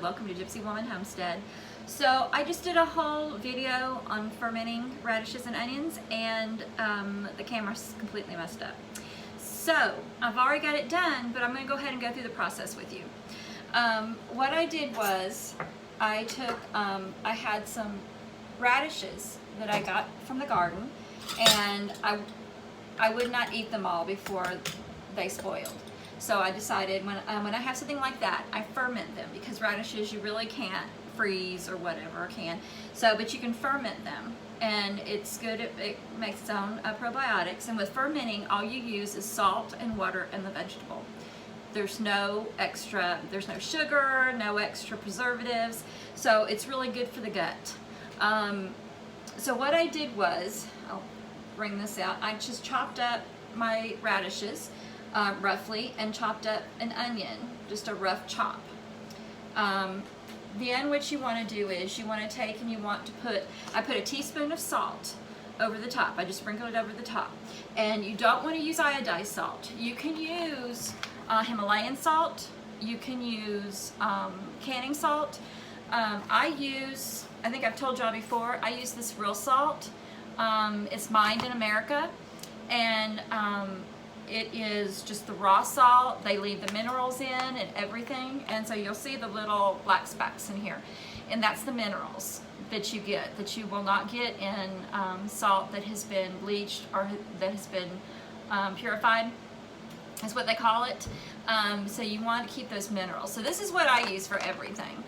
Welcome to Gypsy Woman Homestead. So I just did a whole video on fermenting radishes and onions, and the camera's completely messed up. So I've already got it done, but I'm going to go ahead and go through the process with you. What I did was I had some radishes that I got from the garden, and I would not eat them all before they spoiled. So I decided when I have something like that, I ferment them, because radishes you really can't freeze or whatever, but you can ferment them, and it's good. It makes its own probiotics. And with fermenting, all you use is salt and water and the vegetable. There's no sugar, no extra preservatives, so it's really good for the gut. So what I did was, I'll bring this out, I just chopped up my radishes roughly, and chopped up an onion, just a rough chop. Then what you want to do is you want to take and I put a teaspoon of salt over the top. I just sprinkled it over the top. And you don't want to use iodized salt. You can use Himalayan salt. You can use canning salt. I think I've told y'all before, I use this real salt. It's mined in America, and it is just the raw salt. They leave the minerals in and everything, and so you'll see the little black specks in here, and that's the minerals that you get, that you will not get in salt that has been bleached or that has been purified, is what they call it. So you want to keep those minerals. So this is what I use for everything.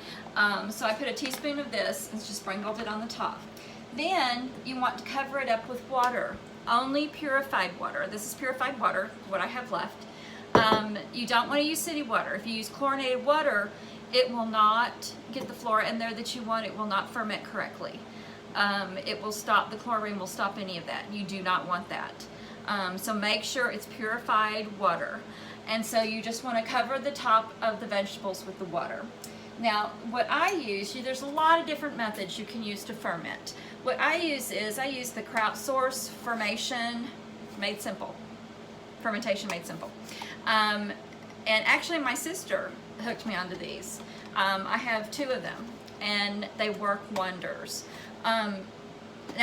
So I put a teaspoon of this and just sprinkled it on the top. Then you want to cover it up with water. Only purified water. This is purified water, what I have left. You don't want to use city water. If you use chlorinated water, it will not get the flora in there that you want. It will not ferment correctly. It will stop, the chlorine will stop any of that. You do not want that. So make sure it's purified water. And so you just want to cover the top of the vegetables with the water. Now, what I use, there's a lot of different methods you can use to ferment. What I use is, I use the Kraut source fermentation made simple. And actually my sister hooked me onto these. I have 2 of them, and they work wonders. Now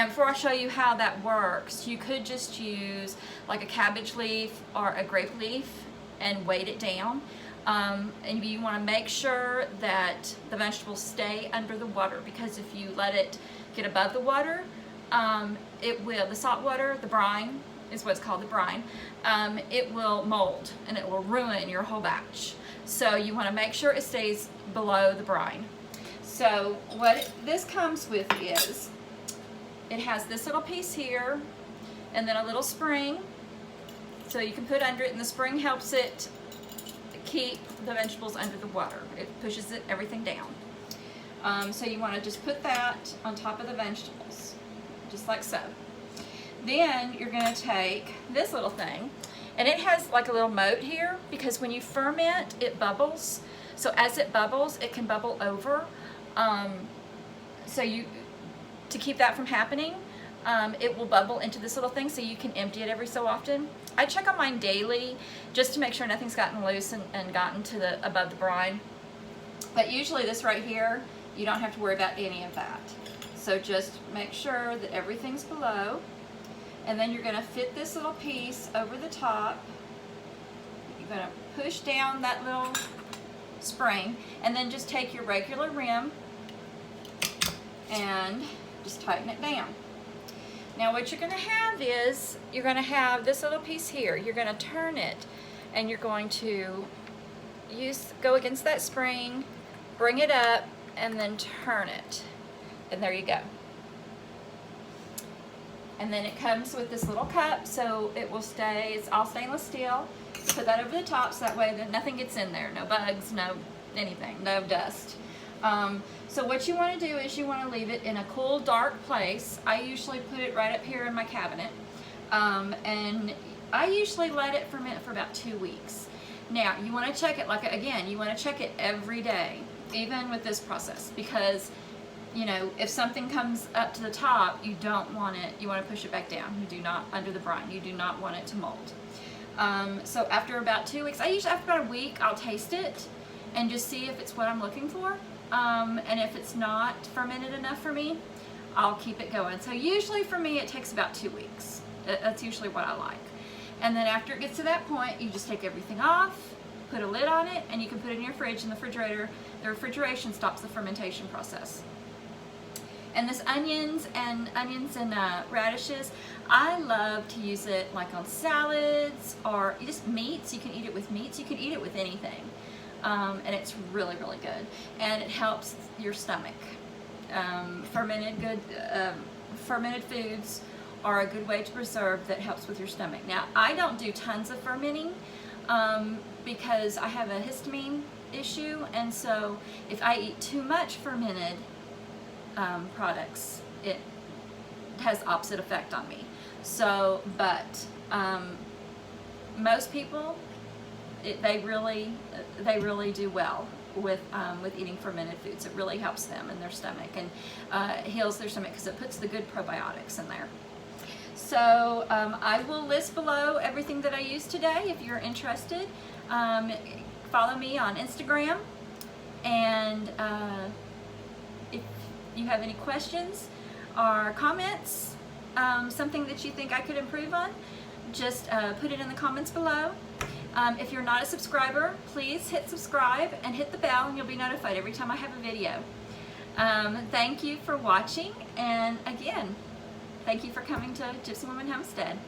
before I show you how that works, you could just use like a cabbage leaf or a grape leaf and weight it down. And you want to make sure that the vegetables stay under the water, because if you let it get above the water, the salt water, the brine is what's called the brine, it will mold and it will ruin your whole batch. So you want to make sure it stays below the brine. So what this comes with is, it has this little piece here, and then a little spring, so you can put under it, and the spring helps it keep the vegetables under the water. It pushes everything down. So you want to just put that on top of the vegetables, just like so. Then you're going to take this little thing, and it has like a little moat here, because when you ferment, it bubbles. So as it bubbles, it can bubble over. To keep that from happening, it will bubble into this little thing, so you can empty it every so often. I check on mine daily just to make sure nothing's gotten loose and gotten to above the brine. But usually this right here, you don't have to worry about any of that. So just make sure that everything's below, and then you're going to fit this little piece over the top. You're going to push down that little spring, and then just take your regular rim and just tighten it down. Now what you're going to have is, you're going to have this little piece here. You're going to turn it, and you're going to go against that spring, bring it up, and then turn it. And there you go. And then it comes with this little cup, so it will stay, it's all stainless steel. Put that over the top, so that way that nothing gets in there. No bugs, no anything, no dust. So what you want to do is you want to leave it in a cool, dark place. I usually put it right up here in my cabinet. And I usually let it ferment for about 2 weeks. Now, you want to check it, you want to check it every day, even with this process, because, if something comes up to the top, you don't want it, you want to push it back down. You do not, under the brine, you do not want it to mold. So after about 2 weeks, after about a week, I'll taste it and just see if it's what I'm looking for. and if it's not fermented enough for me, I'll keep it going. So usually for me, it takes about 2 weeks. That's usually what I like. And then after it gets to that point, you just take everything off, put a lid on it, and you can put it in your fridge in the refrigerator. The refrigeration stops the fermentation process. And this onions and radishes, I love to use it like on salads or just meats. You can eat it with meats. You can eat it with anything. And it's really, really good. And it helps your stomach. Fermented foods are a good way to preserve that helps with your stomach. Now, I don't do tons of fermenting because I have a histamine issue, and so if I eat too much fermented products, it has the opposite effect on me. So, but most people, they really do well with eating fermented foods. It really helps them in their stomach and heals their stomach because it puts the good probiotics in there. So I will list below everything that I used today if you're interested. Follow me on Instagram, and if you have any questions or comments, something that you think I could improve on, just put it in the comments below. If you're not a subscriber, please hit subscribe and hit the bell, and you'll be notified every time I have a video. Thank you for watching, and again, thank you for coming to Gypsy Woman Homestead.